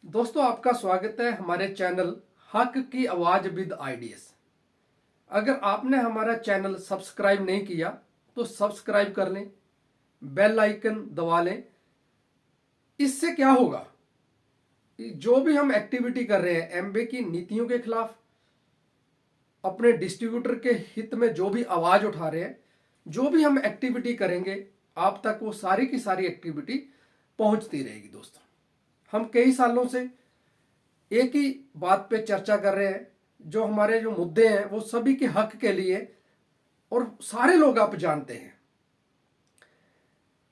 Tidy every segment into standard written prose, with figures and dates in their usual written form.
दोस्तों, आपका स्वागत है हमारे चैनल हक की आवाज विद आइडियस। अगर आपने हमारा चैनल सब्सक्राइब नहीं किया तो सब्सक्राइब कर लें, बेल आइकन दबा लें। इससे क्या होगा कि जो भी हम एक्टिविटी कर रहे हैं एमबे की नीतियों के खिलाफ, अपने डिस्ट्रीब्यूटर के हित में जो भी आवाज उठा रहे हैं, जो भी हम एक्टिविटी करेंगे आप तक वो सारी की सारी एक्टिविटी पहुंचती रहेगी। दोस्तों, हम कई सालों से एक ही बात पे चर्चा कर रहे हैं। जो हमारे जो मुद्दे हैं वो सभी के हक के लिए, और सारे लोग आप जानते हैं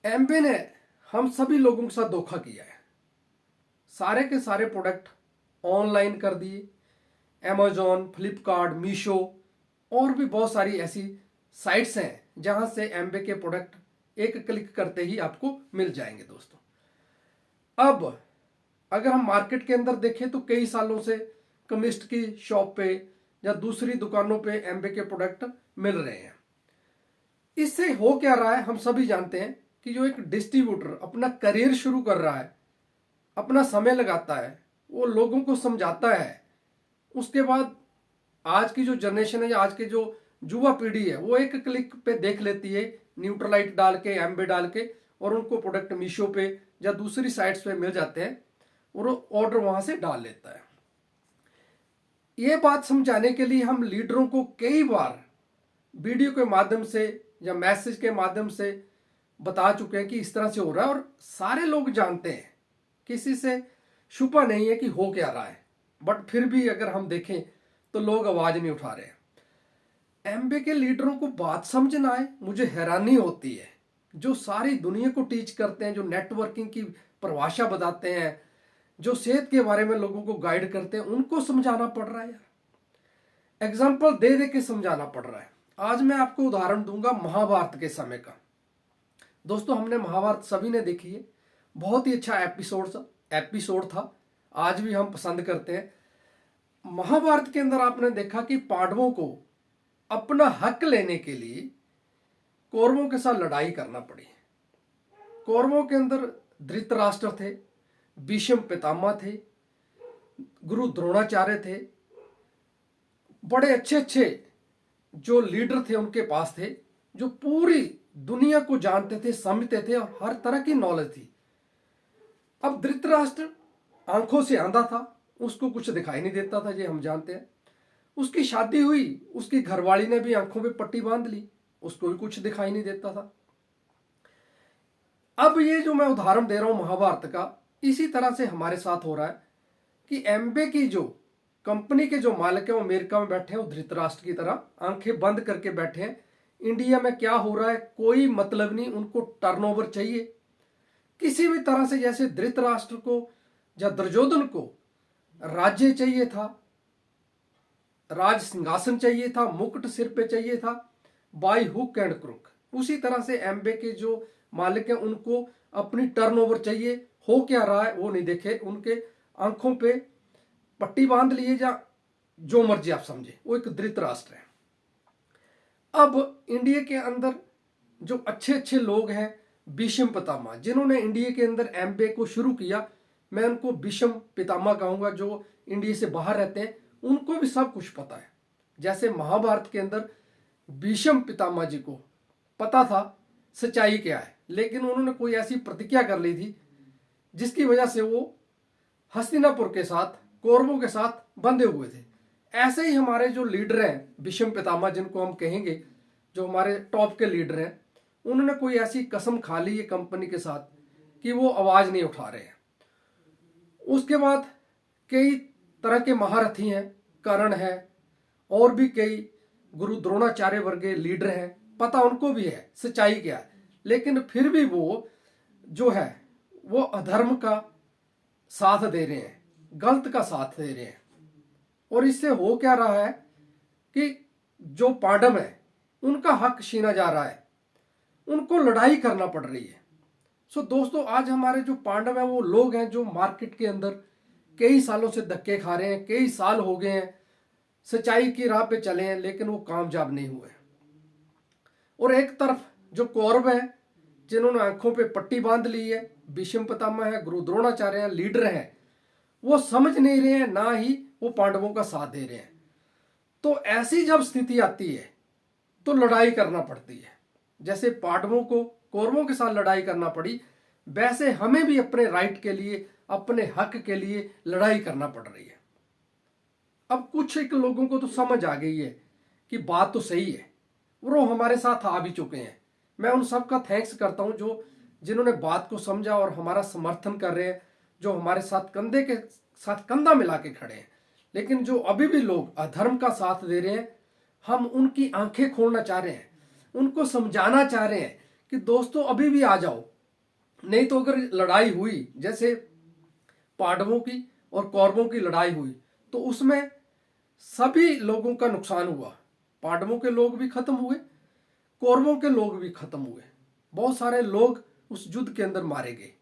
एमबे ने हम सभी लोगों के साथ धोखा किया है। सारे के सारे प्रोडक्ट ऑनलाइन कर दिए। अमेजोन, फ्लिपकार्ट, मीशो और भी बहुत सारी ऐसी साइट्स हैं जहां से एमबे के प्रोडक्ट एक क्लिक करते ही आपको मिल जाएंगे। दोस्तों, अब अगर हम मार्केट के अंदर देखें तो कई सालों से कमिस्ट की शॉप पे या दूसरी दुकानों पे एमबे के प्रोडक्ट मिल रहे हैं। इससे हो क्या रहा है हम सभी जानते हैं कि जो एक डिस्ट्रीब्यूटर अपना करियर शुरू कर रहा है, अपना समय लगाता है, वो लोगों को समझाता है। उसके बाद आज की जो जनरेशन है या आज की जो युवा पीढ़ी है वो एक क्लिक पे देख लेती है, न्यूट्रलाइट डाल के, एमबे डाल के, और उनको प्रोडक्ट मीशो पे या दूसरी साइट्स पे मिल जाते हैं और ऑर्डर वहां से डाल लेता है। ये बात समझाने के लिए हम लीडरों को कई बार वीडियो के माध्यम से या मैसेज के माध्यम से बता चुके हैं कि इस तरह से हो रहा है, और सारे लोग जानते हैं, किसी से छुपा नहीं है कि हो क्या रहा है। बट फिर भी अगर हम देखें तो लोग आवाज नहीं उठा रहे हैं। एमबे के लीडरों को बात समझ ना आए, मुझे हैरानी होती है। जो सारी दुनिया को टीच करते हैं, जो नेटवर्किंग की परिभाषा बताते हैं, जो सेहत के बारे में लोगों को गाइड करते हैं, उनको समझाना पड़ रहा है यार। एग्जाम्पल दे दे के समझाना पड़ रहा है। आज मैं आपको उदाहरण दूंगा महाभारत के समय का। दोस्तों, हमने महाभारत सभी ने देखी है, बहुत ही अच्छा एपिसोड था। आज भी हम पसंद करते हैं। महाभारत के अंदर आपने देखा कि पांडवों को अपना हक लेने के लिए कौरवों के साथ लड़ाई करना पड़ी। कौरवों के अंदर धृतराष्ट्र थे, भीष्म पितामह थे, गुरु द्रोणाचार्य थे, बड़े अच्छे अच्छे जो लीडर थे उनके पास थे, जो पूरी दुनिया को जानते थे, समझते थे और हर तरह की नॉलेज थी। अब धृतराष्ट्र आंखों से अंधा था, उसको कुछ दिखाई नहीं देता था, ये हम जानते हैं। उसकी शादी हुई, उसकी घरवाली ने भी आंखों पे पट्टी बांध ली, उसको भी कुछ दिखाई नहीं देता था। अब ये जो मैं उदाहरण दे रहा हूं महाभारत का, इसी तरह से हमारे साथ हो रहा है कि एमबे की जो कंपनी के जो मालिक है वो अमेरिका में बैठे हैं, वो धृतराष्ट्र की तरह आंखें बंद करके बैठे हैं। इंडिया में क्या हो रहा है कोई मतलब नहीं, उनको टर्नओवर चाहिए किसी भी तरह से। जैसे धृतराष्ट्र को या दुर्योधन को राज्य चाहिए था, राज सिंहासन चाहिए था, मुकुट सिर पे चाहिए था, बाई हुक एंड क्रुक, उसी तरह से एमबे के जो मालिक हैं उनको अपनी टर्नओवर चाहिए। हो क्या रहा है वो नहीं देखे, उनके आंखों पे पट्टी बांध लिए या जो मर्जी आप समझे, वो एक धृतराष्ट्र है। अब इंडिया के अंदर जो अच्छे अच्छे लोग हैं, भीष्म पितामह, जिन्होंने इंडिया के अंदर एमबे को शुरू किया, मैं उनको भीष्म पितामह कहूंगा। जो इंडिया से बाहर रहते हैं उनको भी सब कुछ पता है। जैसे महाभारत के अंदर भीष्म पितामह जी को पता था सच्चाई क्या है, लेकिन उन्होंने कोई ऐसी प्रतिज्ञा कर ली थी जिसकी वजह से वो हस्तिनापुर के साथ, कौरवों के साथ बंधे हुए थे। ऐसे ही हमारे जो लीडर हैं भीष्म पितामह, जिनको हम कहेंगे जो हमारे टॉप के लीडर हैं, उन्होंने कोई ऐसी कसम खा ली है कंपनी के साथ कि वो आवाज नहीं उठा रहे हैं। उसके बाद कई तरह के महारथी हैं, कर्ण है, और भी कई गुरु द्रोणाचार्य वर्गे लीडर हैं, पता उनको भी है सच्चाई क्या है, लेकिन फिर भी वो जो है वो अधर्म का साथ दे रहे हैं, गलत का साथ दे रहे हैं। और इससे हो क्या रहा है कि जो पांडव है उनका हक छीना जा रहा है, उनको लड़ाई करना पड़ रही है। सो दोस्तों, आज हमारे जो पांडव हैं वो लोग हैं जो मार्केट के अंदर कई सालों से धक्के खा रहे हैं, कई साल हो गए हैं, सच्चाई की राह पे चले हैं, लेकिन वो कामयाब नहीं हुए। और एक तरफ जो कौरव है जिन्होंने आंखों पे पट्टी बांध ली है, भीष्म पितामह है, गुरु द्रोणाचार्य हैं, लीडर हैं, वो समझ नहीं रहे हैं, ना ही वो पांडवों का साथ दे रहे हैं। तो ऐसी जब स्थिति आती है तो लड़ाई करना पड़ती है। जैसे पांडवों को कौरवों के साथ लड़ाई करना पड़ी, वैसे हमें भी अपने राइट के लिए, अपने हक के लिए लड़ाई करना पड़ रही है। अब कुछ एक लोगों को तो समझ आ गई है कि बात तो सही है, वो हमारे साथ आ भी चुके हैं। मैं उन सब का थैंक्स करता हूं जो जिन्होंने बात को समझा और हमारा समर्थन कर रहे हैं, जो हमारे साथ कंधे के साथ कंधा मिला के खड़े हैं। लेकिन जो अभी भी लोग अधर्म का साथ दे रहे हैं, हम उनकी आंखें खोलना चाह रहे हैं, उनको समझाना चाह रहे हैं कि दोस्तों अभी भी आ जाओ। नहीं तो अगर लड़ाई हुई, जैसे पांडवों की और कौरवों की लड़ाई हुई, तो उसमें सभी लोगों का नुकसान हुआ। पांडवों के लोग भी खत्म हुए, कौरवों के लोग भी खत्म हुए। बहुत सारे लोग उस युद्ध के अंदर मारे गए।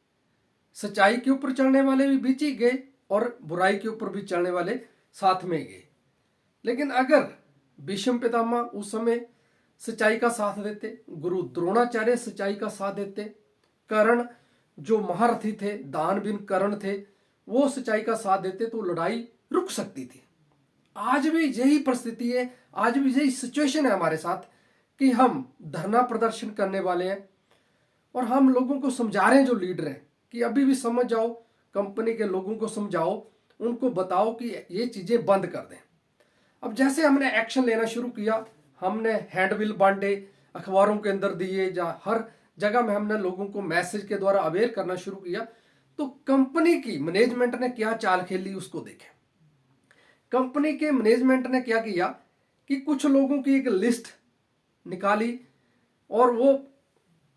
सच्चाई के ऊपर चलने वाले भी बीच ही गए और बुराई के ऊपर भी चलने वाले साथ में गए। लेकिन अगर भीष्म पितामह उस समय सच्चाई का साथ देते, गुरु द्रोणाचार्य सच्चाई का साथ देते, कर्ण जो महारथी थे, दानवीर कर्ण थे, वो सच्चाई का साथ देते, तो लड़ाई रुक सकती थी। आज भी यही परिस्थिति है, आज भी यही सिचुएशन है हमारे साथ कि हम धरना प्रदर्शन करने वाले हैं और हम लोगों को समझा रहे हैं, जो लीडर हैं, कि अभी भी समझ जाओ, कंपनी के लोगों को समझाओ, उनको बताओ कि ये चीजें बंद कर दें। अब जैसे हमने एक्शन लेना शुरू किया, हमने हैंडबिल बांटे, अखबारों के अंदर दिए, जहाँ हर जगह में हमने लोगों को मैसेज के द्वारा अवेयर करना शुरू किया, तो कंपनी की मैनेजमेंट ने क्या चाल खेली उसको देखें। कंपनी के मैनेजमेंट ने क्या किया कि कुछ लोगों की एक लिस्ट निकाली, और वो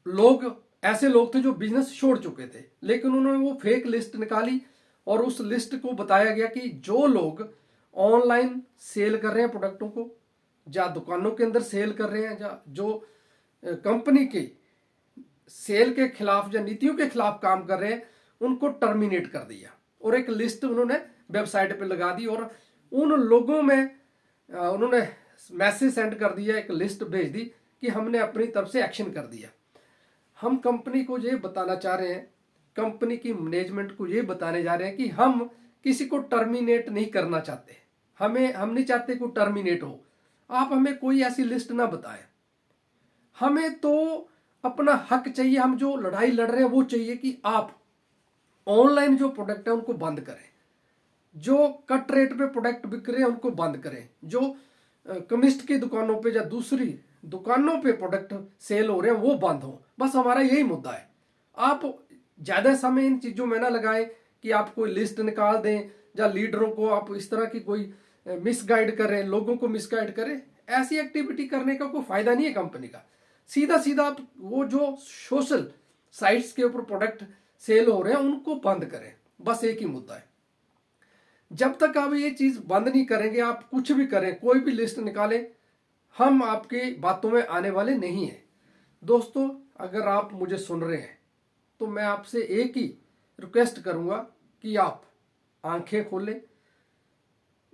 लोग ऐसे लोग थे जो बिजनेस छोड़ चुके थे, लेकिन उन्होंने वो फेक लिस्ट निकाली और उस लिस्ट को बताया गया कि जो लोग ऑनलाइन सेल कर रहे हैं प्रोडक्टों को, या दुकानों के अंदर सेल कर रहे हैं, या जो कंपनी के सेल के खिलाफ या नीतियों के खिलाफ काम कर रहे हैं, उनको टर्मिनेट कर दिया। और एक लिस्ट उन्होंने वेबसाइट पे लगा दी, और उन लोगों में उन्होंने मैसेज सेंड कर दिया, एक लिस्ट भेज दी कि हमने अपनी तरफ से एक्शन कर दिया। हम कंपनी को ये बताना चाह रहे हैं, कंपनी की मैनेजमेंट को ये बताने जा रहे हैं कि हम किसी को टर्मिनेट नहीं करना चाहते। हम नहीं चाहते कोई टर्मिनेट हो। आप हमें कोई ऐसी लिस्ट ना बताएं। हमें तो अपना हक चाहिए। हम जो लड़ाई लड़ रहे हैं वो चाहिए कि आप ऑनलाइन जो प्रोडक्ट है उनको बंद करें, जो कट रेट पे प्रोडक्ट बिक रहे हैं उनको बंद करें, जो केमिस्ट की दुकानों पे या दूसरी दुकानों पे प्रोडक्ट सेल हो रहे हैं वो बंद हो। बस हमारा यही मुद्दा है। आप ज्यादा समय इन चीजों में ना लगाएं कि आप कोई लिस्ट निकाल दें या लीडरों को आप इस तरह की कोई मिसगाइड करें, लोगों को मिसगाइड करें। ऐसी एक्टिविटी करने का कोई फायदा नहीं है कंपनी का। सीधा सीधा आप वो जो सोशल साइट्स के ऊपर प्रोडक्ट सेल हो रहे हैं उनको बंद करें। बस एक ही मुद्दा है। जब तक आप ये चीज बंद नहीं करेंगे, आप कुछ भी करें, कोई भी लिस्ट निकालें, हम आपकी बातों में आने वाले नहीं हैं। दोस्तों, अगर आप मुझे सुन रहे हैं तो मैं आपसे एक ही रिक्वेस्ट करूंगा कि आप आंखें खोलें,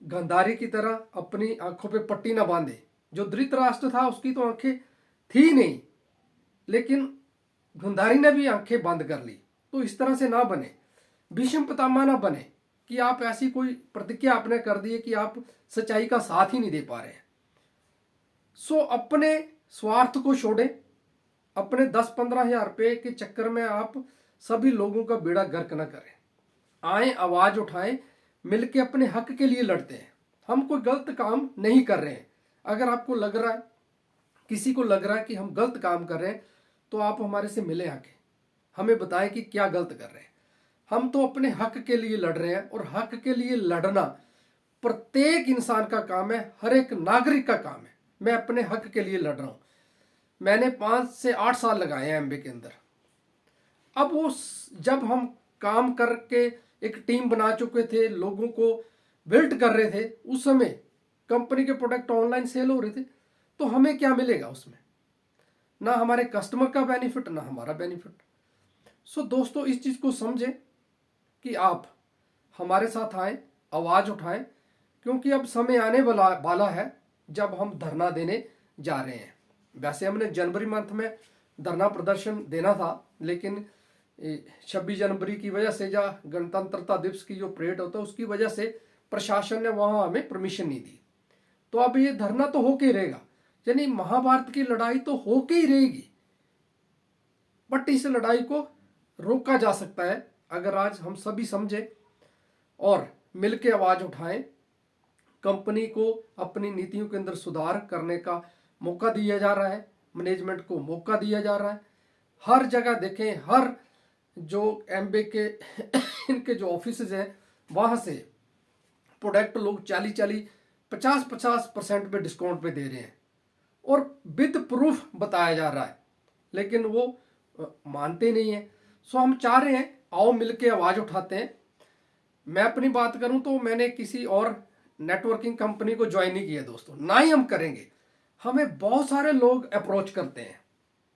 गंधारी की तरह अपनी आंखों पे पट्टी ना बांधे। जो धृतराष्ट्र था उसकी तो आंखें थी नहीं, लेकिन गंधारी ने भी आंखें बंद कर ली। तो इस तरह से ना बने, भीष्म पितामह ना बने कि आप ऐसी कोई प्रतिज्ञा आपने कर दी है कि आप सच्चाई का साथ ही नहीं दे पा रहे हैं। सो अपने स्वार्थ को छोड़ें। अपने 10-15 हजार रुपये के चक्कर में आप सभी लोगों का बेड़ा गर्क न करें। आए, आवाज उठाएं, मिलके अपने हक के लिए लड़ते हैं। हम कोई गलत काम नहीं कर रहे हैं। अगर आपको लग रहा है, किसी को लग रहा है कि हम गलत काम कर रहे हैं, तो आप हमारे से मिले आके, हमें बताएं कि क्या गलत कर रहे हैं। हम तो अपने हक के लिए लड़ रहे हैं, और हक के लिए लड़ना प्रत्येक इंसान का काम है, हर एक नागरिक का काम है। मैं अपने हक के लिए लड़ रहा हूं। मैंने 5 से 8 साल लगाए हैं एमबीए के अंदर। अब वो जब हम काम करके एक टीम बना चुके थे, लोगों को बिल्ड कर रहे थे, उस समय कंपनी के प्रोडक्ट ऑनलाइन सेल हो रहे थे, तो हमें क्या मिलेगा उसमें? ना हमारे कस्टमर का बेनिफिट, ना हमारा बेनिफिट। सो दोस्तों, इस चीज को समझें कि आप हमारे साथ आए, आवाज उठाएं, क्योंकि अब समय आने वाला है जब हम धरना देने जा रहे हैं। वैसे हमने जनवरी मंथ में धरना प्रदर्शन देना था, लेकिन 26 जनवरी की वजह से या गणतंत्रता दिवस की जो परेड होता है उसकी वजह से प्रशासन ने वहां हमें परमिशन नहीं दी। तो अब ये धरना तो होके ही रहेगा, यानी महाभारत की लड़ाई तो होके ही रहेगी, बट इस लड़ाई को रोका जा सकता है अगर आज हम सभी समझे और मिलकर आवाज उठाएं। कंपनी को अपनी नीतियों के अंदर सुधार करने का मौका दिया जा रहा है, मैनेजमेंट को मौका दिया जा रहा है। हर जगह देखें, हर जो एमबे के इनके जो ऑफिस हैं वहां से प्रोडक्ट लोग 40-40, 50-50% पे डिस्काउंट पे दे रहे हैं और विद प्रूफ बताया जा रहा है, लेकिन वो मानते नहीं है। सो हम चाह रहे हैं आओ मिलके आवाज उठाते हैं। मैं अपनी बात करूं तो मैंने किसी और नेटवर्किंग कंपनी को ज्वाइन नहीं किया दोस्तों, ना ही हम करेंगे। हमें बहुत सारे लोग अप्रोच करते हैं,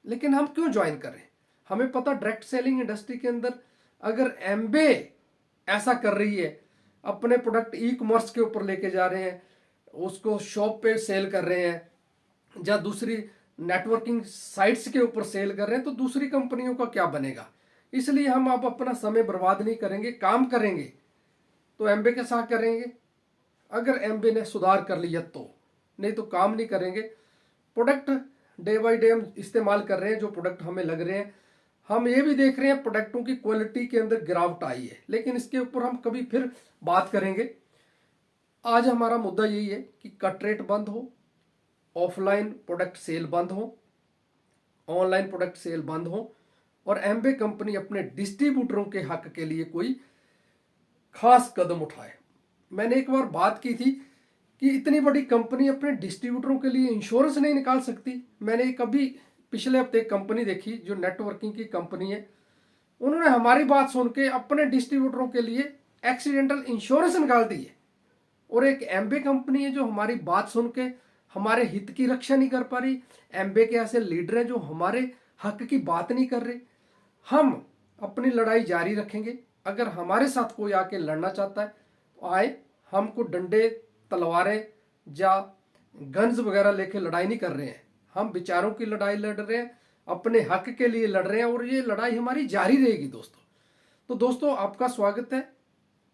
लेकिन हम क्यों ज्वाइन करें? हमें पता डायरेक्ट सेलिंग इंडस्ट्री के अंदर अगर एमबे ऐसा कर रही है, अपने प्रोडक्ट ई कॉमर्स के ऊपर लेके जा रहे हैं, उसको शॉप पे सेल कर रहे हैं या दूसरी नेटवर्किंग साइट्स के ऊपर सेल कर रहे हैं, तो दूसरी कंपनियों का क्या बनेगा? इसलिए हम अब अपना समय बर्बाद नहीं करेंगे, काम करेंगे तो एमबे के साथ करेंगे। अगर एमबे ने सुधार कर लिया तो, नहीं तो काम नहीं करेंगे। प्रोडक्ट डे बाय डे हम इस्तेमाल कर रहे हैं, जो प्रोडक्ट हमें लग रहे हैं, हम ये भी देख रहे हैं प्रोडक्टों की क्वालिटी के अंदर गिरावट आई है, लेकिन इसके ऊपर हम कभी फिर बात करेंगे। आज हमारा मुद्दा यही है कि कट रेट बंद हो, ऑफलाइन प्रोडक्ट सेल बंद हो, ऑनलाइन प्रोडक्ट सेल बंद हो और एमबे कंपनी अपने डिस्ट्रीब्यूटरों के हक के लिए कोई खास कदम उठाए। मैंने एक बार बात की थी कि इतनी बड़ी कंपनी अपने डिस्ट्रीब्यूटरों के लिए इंश्योरेंस नहीं निकाल सकती। मैंने कभी पिछले हफ्ते एक कंपनी देखी जो नेटवर्किंग की कंपनी है, उन्होंने हमारी बात सुन के अपने डिस्ट्रीब्यूटरों के लिए एक्सीडेंटल इंश्योरेंस निकाल दी है। और एक एमबे कंपनी है जो हमारी बात सुन के हमारे हित की रक्षा नहीं कर पा रही। एमबे के ऐसे लीडर हैं जो हमारे हक की बात नहीं कर रहे। हम अपनी लड़ाई जारी रखेंगे। अगर हमारे साथ कोई आके लड़ना चाहता है तो आए, हमको डंडे, तलवारें या गन्स वगैरह लेके लड़ाई नहीं कर रहे हैं। हम विचारों की लड़ाई लड़ रहे हैं, अपने हक के लिए लड़ रहे हैं और ये लड़ाई हमारी जारी रहेगी दोस्तों। तो दोस्तों आपका स्वागत है।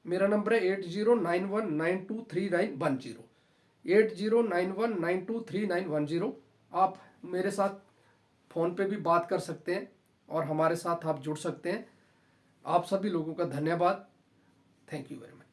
मेरा नंबर है 8091923910, 8091923910। आप मेरे साथ फ़ोन पे भी बात कर सकते हैं और हमारे साथ आप जुड़ सकते हैं। आप सभी लोगों का धन्यवाद। Thank you very much.